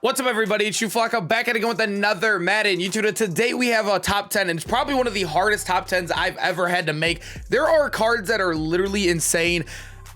What's up, everybody? It's Flacco back at it again with another Madden YouTube. Today we have a top 10, and it's probably one of the hardest top 10s I've ever had to make. There are cards that are literally insane.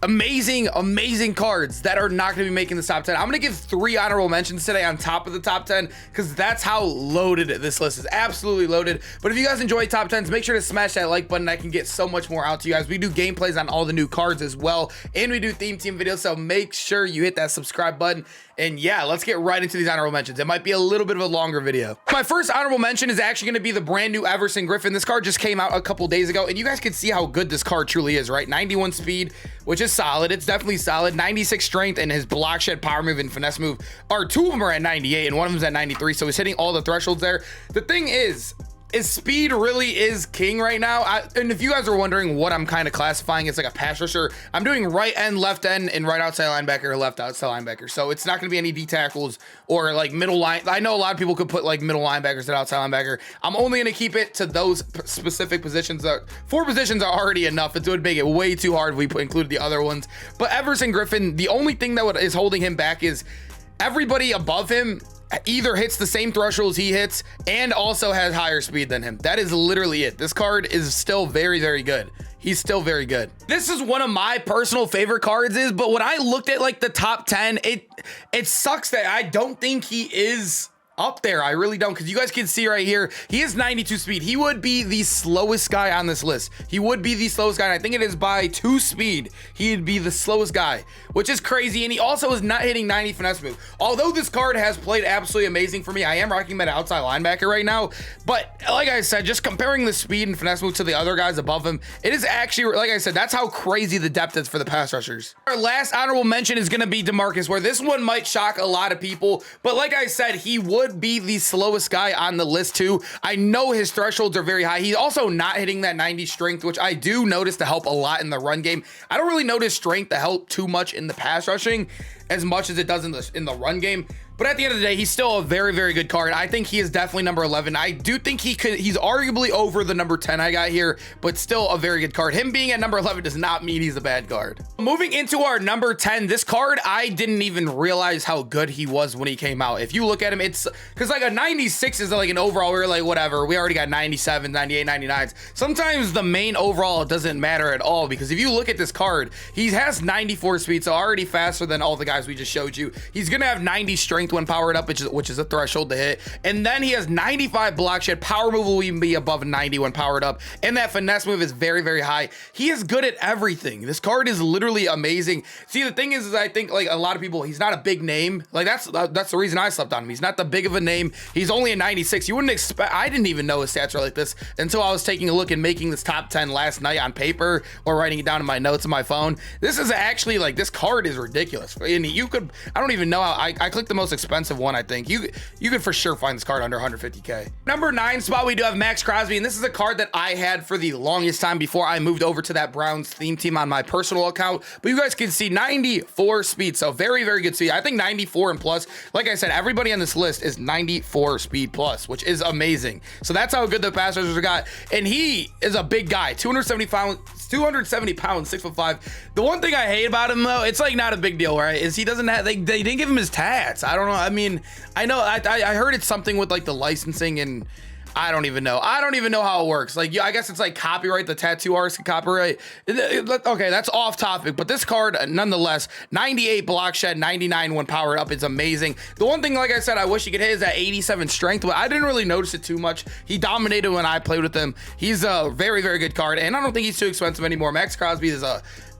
Amazing cards that are not going to be making the top 10. I'm going to give 3 honorable mentions today on top of the top 10 because that's how loaded this list is. Absolutely loaded. But if you guys enjoy top 10s, make sure to smash that like button. I can get so much more out to you guys. We do gameplays on all the new cards as well, and we do theme team videos, so make sure you hit that subscribe button. And yeah, let's get right into these honorable mentions. It might be a little bit of a longer video. My first honorable mention is actually going to be the brand new Everson Griffin. This card just came out a couple days ago, and you guys can see how good this card truly is, right? 91 speed, which is solid. It's definitely solid. 96 strength, and his block shed, power move, and finesse move are 2 of them are at 98, and 1 of them's at 93. So he's hitting all the thresholds there. The thing is speed really is king right now. And if you guys are wondering what I'm kind of classifying, it's like a pass rusher. I'm doing right end, left end, and right outside linebacker, left outside linebacker. So it's not going to be any D tackles or like middle line. I know a lot of people could put like middle linebackers at outside linebacker. I'm only going to keep it to those specific positions. 4 positions are already enough. It would make it way too hard if we included the other ones. But Everson Griffin, the only thing that is holding him back is everybody above him either hits the same thresholds he hits and also has higher speed than him. That is literally it. This card is still very good. He's still very good. This is one of my personal favorite cards but when I looked at like the top 10, it sucks that I don't think he is up there. I really don't, because you guys can see right here, he is 92 speed. He would be the slowest guy on this list. He would be the slowest guy, and I think it is by 2 speed. He'd be the slowest guy, which is crazy, and he also is not hitting 90 finesse move. Although this card has played absolutely amazing for me, I am rocking him at outside linebacker right now, but like I said, just comparing the speed and finesse move to the other guys above him, it is actually, like I said, that's how crazy the depth is for the pass rushers. Our last honorable mention is going to be DeMarcus, where this one might shock a lot of people, but like I said, he would be the slowest guy on the list too. I know his thresholds are very high. He's also not hitting that 90 strength, which I do notice to help a lot in the run game. I don't really notice strength to help too much in the pass rushing as much as it does in the run game. But at the end of the day, he's still a very good card. I think he is definitely number 11. I do think he's arguably over the number 10 I got here, but still a very good card. Him being at number 11 does not mean he's a bad card. Moving into our number 10, this card, I didn't even realize how good he was when he came out. If you look at him, it's because like a 96 is like an overall, we're like, whatever, we already got 97, 98, 99s. Sometimes the main overall doesn't matter at all, because if you look at this card, he has 94 speed, so already faster than all the guys we just showed you. He's gonna have 90 strength when powered up, which is a threshold to hit, and then he has 95 block shed. Power move will even be above 90 when powered up, and that finesse move is very high. He is good at everything. This card is literally amazing. See, the thing is I think like a lot of people, he's not a big name. Like that's the reason I slept on him. He's not the big of a name. He's only a 96. You wouldn't expect, I didn't even know his stats are like this until I was taking a look and making this top 10 last night on paper or writing it down in my notes on my phone. This is actually like, this card is ridiculous. And you could, I don't even know how, I clicked the most expensive one. I think you could for sure find this card under 150k. Number 9 spot, we do have Max Crosby, and this is a card that I had for the longest time before I moved over to that Browns theme team on my personal account. But you guys can see 94 speed, so very good speed. I think 94 and plus. Like I said, everybody on this list is 94 speed plus, which is amazing. So that's how good the pass rushers got, and he is a big guy, 270 pounds, 6'5". The one thing I hate about him though, it's like not a big deal, right? Is he doesn't have, they didn't give him his tats. I don't know. I mean, I know I heard it's something with like the licensing, and I don't even know how it works. Like, I guess it's like copyright. The tattoo artist can copyright. Okay, that's off topic, but this card, nonetheless, 98 block shed, 99 when powered up is amazing. The one thing, like I said, I wish he could hit is that 87 strength, but I didn't really notice it too much. He dominated when I played with him. He's a very good card, and I don't think he's too expensive anymore. Max Crosby is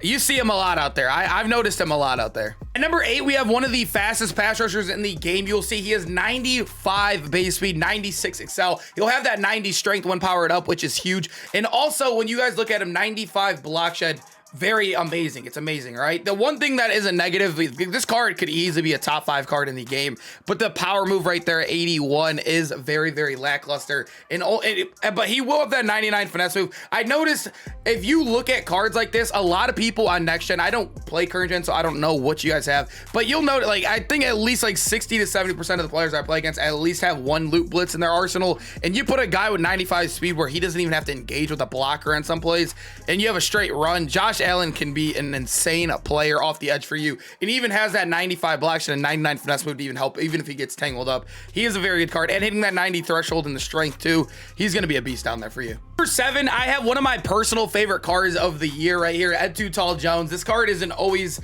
you see him a lot out there. I've noticed him a lot out there. At number 8, we have one of the fastest pass rushers in the game. You'll see he has 95 base speed, 96 excel. He'll have that 90 strength when powered up, which is huge. And also, when you guys look at him, 95 block shed, very amazing. It's amazing, right? The one thing that is a negative, this card could easily be a top 5 card in the game, but the power move right there, 81, is very lackluster. But he will have that 99 finesse move. I noticed if you look at cards like this, a lot of people on next gen, I don't play current gen, so I don't know what you guys have, but you'll note, like, I think at least like 60 to 70% of the players I play against at least have one loot blitz in their arsenal. And you put a guy with 95 speed where he doesn't even have to engage with a blocker on some plays, and you have a straight run. Josh Allen can be an insane player off the edge for you. And he even has that 95 block shot and 99 finesse move to even help, even if he gets tangled up. He is a very good card, and hitting that 90 threshold and the strength too, he's going to be a beast down there for you. Number 7, I have one of my personal favorite cards of the year right here, Ed Too Tall Jones. This card is an always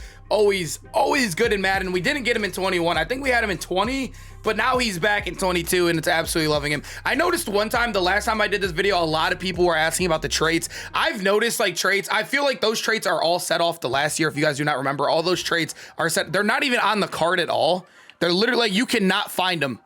good in Madden. We didn't get him in 21. I think we had him in 20, but now he's back in 22, and it's absolutely loving him. I noticed one time, the last time I did this video, a lot of people were asking about the traits. I've noticed like traits, I feel like those traits are all set off the last year. If you guys do not remember, all those traits are set. They're not even on the card at all. They're literally like, you cannot find them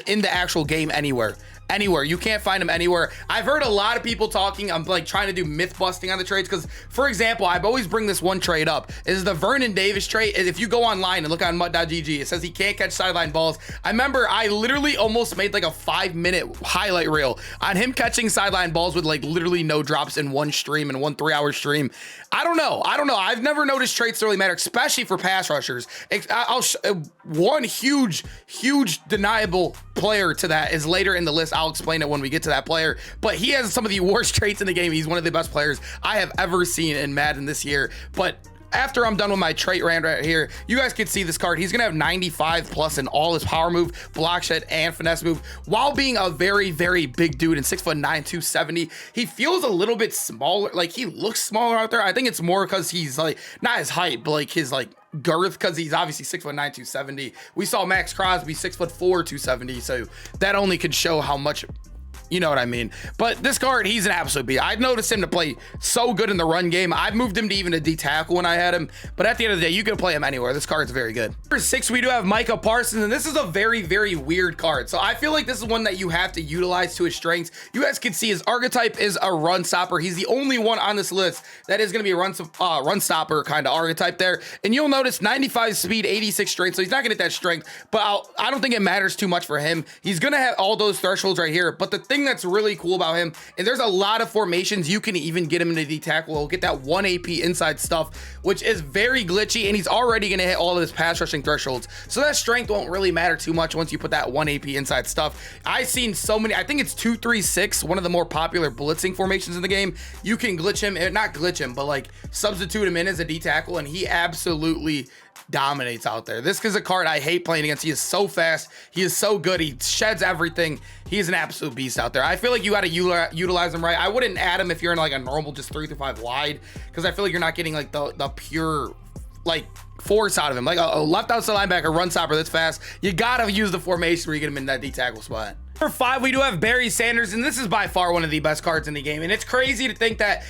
in the actual game anywhere. You can't find them anywhere. I've heard a lot of people talking, I'm like trying to do myth busting on the trades, because for example, I've always bring this one trade up, is the Vernon Davis trade. If you go online and look on mut.gg, it says he can't catch sideline balls. I remember I literally almost made like a 5-minute highlight reel on him catching sideline balls with like literally no drops in one stream, in one 3-hour stream. I don't know. I've never noticed traits to really matter, especially for pass rushers. One huge deniable player to that is later in the list. I'll explain it when we get to that player, but he has some of the worst traits in the game. He's one of the best players I have ever seen in Madden this year. But after I'm done with my trait rant right here, you guys can see this card. He's gonna have 95 plus in all his power move, block shed, and finesse move, while being a very big dude and 6'9", 270. He feels a little bit smaller, like he looks smaller out there. I think it's more because he's like not his height, but like his like girth, because he's obviously 6'9", 270. We saw Max Crosby 6'4", 270, so that only could show how much, you know what I mean. But this card, he's an absolute beast. I've noticed him to play so good in the run game. I've moved him to even a D tackle when I had him, but at the end of the day, you can play him anywhere. This card's very good. Number 6, we do have Micah Parsons, and this is a very weird card. So I feel like this is one that you have to utilize to his strengths. You guys can see his archetype is a run stopper. He's the only one on this list that is going to be a run stopper kind of archetype there. And you'll notice 95 speed, 86 strength, so he's not going to get that strength, but I don't think it matters too much for him. He's going to have all those thresholds right here, but the thing that's really cool about him, and there's a lot of formations you can even get him into the tackle, he'll get that 1 AP inside stuff, which is very glitchy, and he's already going to hit all of his pass rushing thresholds, so that strength won't really matter too much once you put that 1 AP inside stuff. I've seen so many, I think it's 2-3-6, one of the more popular blitzing formations in the game. You can glitch him, not glitch him, but like substitute him in as a D tackle, and he absolutely dominates out there. This is a card I hate playing against. He is so fast, he is so good, he sheds everything. He's an absolute beast out there. I feel like you got to utilize him right. I wouldn't add him if you're in like a normal just 3-5 wide, because I feel like you're not getting like the pure like force out of him, like a left outside linebacker run stopper that's fast. You gotta use the formation where you get him in that D tackle spot. Number 5, we do have Barry Sanders, and this is by far one of the best cards in the game. And it's crazy to think that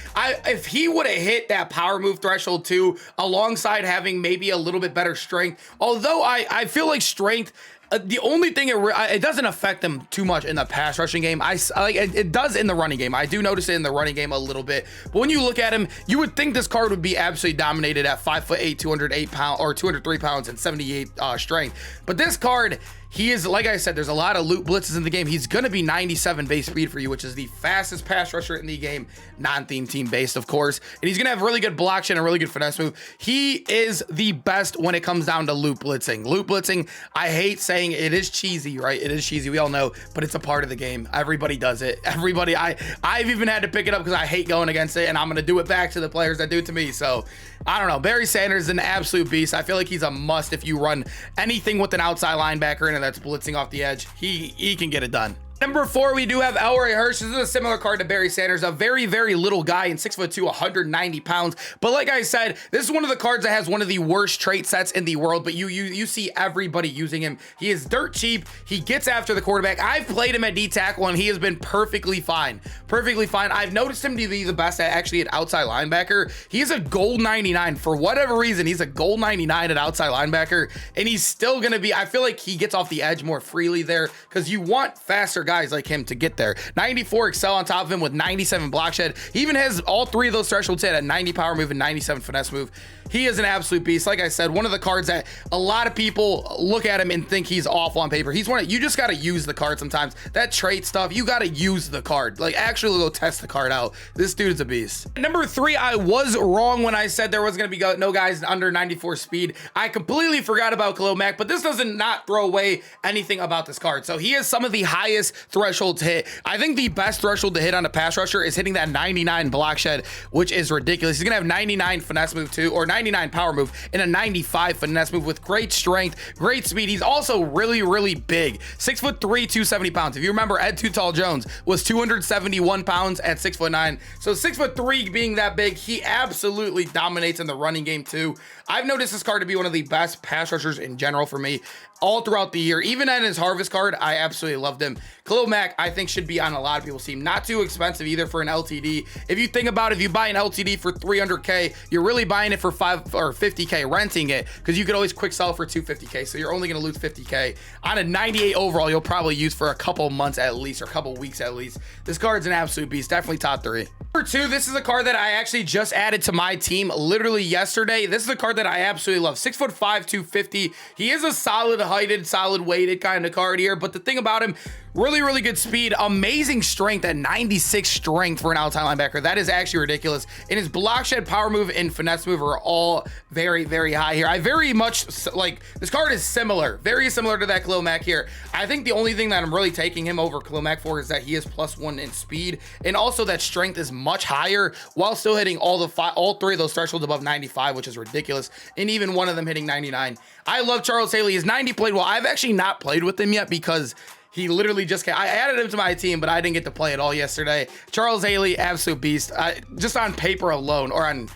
if he would have hit that power move threshold too, alongside having maybe a little bit better strength, although I feel like strength, the only thing it doesn't affect them too much in the pass rushing game. I like it does in the running game. I do notice it in the running game a little bit, but when you look at him, you would think this card would be absolutely dominated at 5'8", 208 pounds or 203 pounds and 78 strength. But this card, he is, like I said, there's a lot of loot blitzes in the game. He's going to be 97 base speed for you, which is the fastest pass rusher in the game, non-theme team based, of course. And he's going to have really good block shot and a really good finesse move. He is the best when it comes down to loot blitzing. Loot blitzing, I hate saying it is cheesy, right? It is cheesy, we all know, but it's a part of the game. Everybody does it. Everybody, I've even had to pick it up because I hate going against it, and I'm going to do it back to the players that do it to me. So I don't know. Barry Sanders is an absolute beast. I feel like he's a must if you run anything with an outside linebacker in it that's blitzing off the edge. He can get it done. Number 4, we do have Elroy Hirsch. This is a similar card to Barry Sanders, a very little guy and 6'2", 190 pounds. But like I said, this is one of the cards that has one of the worst trait sets in the world, but you see everybody using him. He is dirt cheap. He gets after the quarterback. I've played him at D tackle, and he has been perfectly fine. I've noticed him to be the best at actually at outside linebacker. He's a gold 99. For whatever reason, he's a gold 99 at outside linebacker, and he's still going to be, I feel like he gets off the edge more freely there, because you want faster guys like him to get there. 94 excel on top of him with 97 block shed. He even has all 3 of those thresholds hit at 90 power move and 97 finesse move. he is an absolute beast. Like I said, one of the cards that a lot of people look at him and think he's awful on paper. He's one of, you just got to use the card sometimes. That trait stuff, you got to use the card. Like, actually go test the card out. This dude's a beast. Number 3, I was wrong when I said there was going to be no guys under 94 speed. I completely forgot about Khalil Mack, but this doesn't not throw away anything about this card. So he has some of the highest thresholds hit. I think the best threshold to hit on a pass rusher is hitting that 99 block shed, which is ridiculous. He's gonna have 99 finesse move too, or 99 power move and a 95 finesse move with great strength, great speed. He's also really big. 6'3", 270 pounds. If you remember, Ed Too Tall Jones was 271 pounds at 6'9". So 6'3" being that big, he absolutely dominates in the running game too. I've noticed this card to be one of the best pass rushers in general for me all throughout the year. Even in his harvest card, I absolutely loved him. Khalil Mack, I think, should be on a lot of people's team. Not too expensive either for an LTD. If you think about it, if you buy an LTD for 300K, you're really buying it for 5 or 50K, renting it, because you could always quick sell for 250K. So you're only going to lose 50K. On a 98 overall, you'll probably use for a couple months at least, or a couple weeks at least. This card's an absolute beast. Definitely top 3. Number 2, this is a card that I actually just added to my team literally yesterday. This is a card that I absolutely love. 6'5", 250. He is a solid heighted, solid weighted kind of card here, but the thing about him, really good speed, amazing strength at 96 strength for an outside linebacker. That is actually ridiculous. And his block shed, power move, and finesse move are all very high here. I very much like this card is very similar to that Khalil Mack here. I think the only thing that I'm really taking him over Khalil Mack for is that he is +1 in speed, and also that strength is much higher while still hitting all 3 of those thresholds above 95, which is ridiculous, and even one of them hitting 99. I love Charles Haley. His 90 played well. I've actually not played with him yet because he literally just came. I added him to my team, but I didn't get to play at all yesterday. Charles Haley, absolute beast. Just on paper alone, or on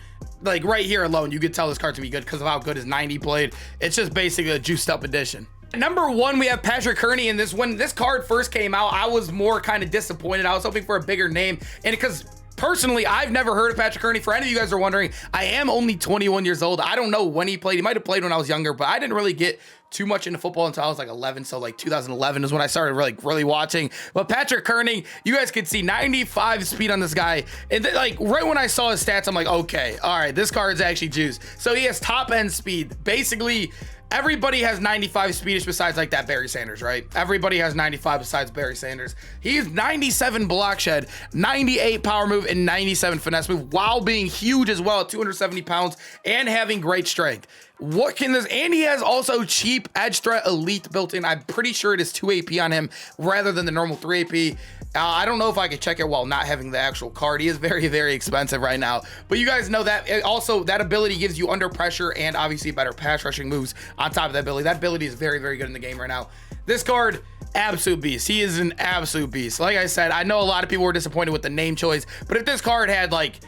like right here alone, you could tell this card to be good because of how good his 90 played. It's just basically a juiced up edition. Number 1, we have Patrick Kearney, and when this card first came out, I was more kind of disappointed. I was hoping for a bigger name, and because personally, I've never heard of Patrick Kearney. For any of you guys are wondering, I am only 21 years old. I don't know when he played. He might have played when I was younger, but I didn't really get too much into football until I was like 11. So like 2011 is when I started really watching. But Patrick Kearney, you guys could see 95 speed on this guy. And then, like right when I saw his stats, I'm like, okay, all right, this card's actually juice. So he has top end speed. Basically, everybody has 95 speedish besides like that Barry Sanders, right? Everybody has 95 besides Barry Sanders. He's 97 block shed, 98 power move, and 97 finesse move, while being huge as well at 270 pounds and having great strength. What can this, and he has also cheap edge threat elite built in. I'm pretty sure it is 2 AP on him rather than the normal 3 AP. I don't know if I could check it while not having the actual card. He is very expensive right now, but you guys know that also that ability gives you under pressure and obviously better pass rushing moves on top of that ability. That ability is very good in the game right now. This card, absolute beast. He is an absolute beast. Like I said, I know a lot of people were disappointed with the name choice, but if this card had like,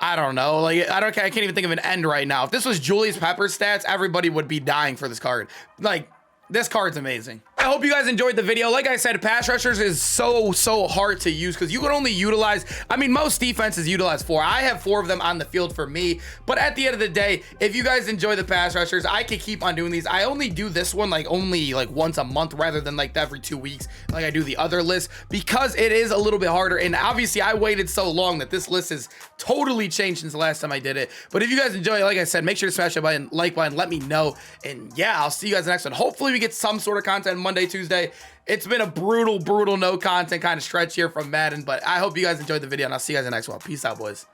I don't know, like I can't even think of an end right now. If this was Julius Pepper's stats, everybody would be dying for this card. Like, this card's amazing. I hope you guys enjoyed the video. Like I said, pass rushers is so hard to use because you can only utilize, I mean, most defenses utilize 4. I have 4 of them on the field for me, but at the end of the day, if you guys enjoy the pass rushers, I could keep on doing these. I only do this one only once a month rather than like every 2 weeks like I do the other list, because it is a little bit harder, and obviously I waited so long that this list has totally changed since the last time I did it. But if you guys enjoy it, like I said, make sure to smash that button, like button, let me know, and yeah, I'll see you guys in the next one. Hopefully we get some sort of content Monday, Tuesday. It's been a brutal no content kind of stretch here from Madden, but I hope you guys enjoyed the video, and I'll see you guys in the next one. Peace out, boys.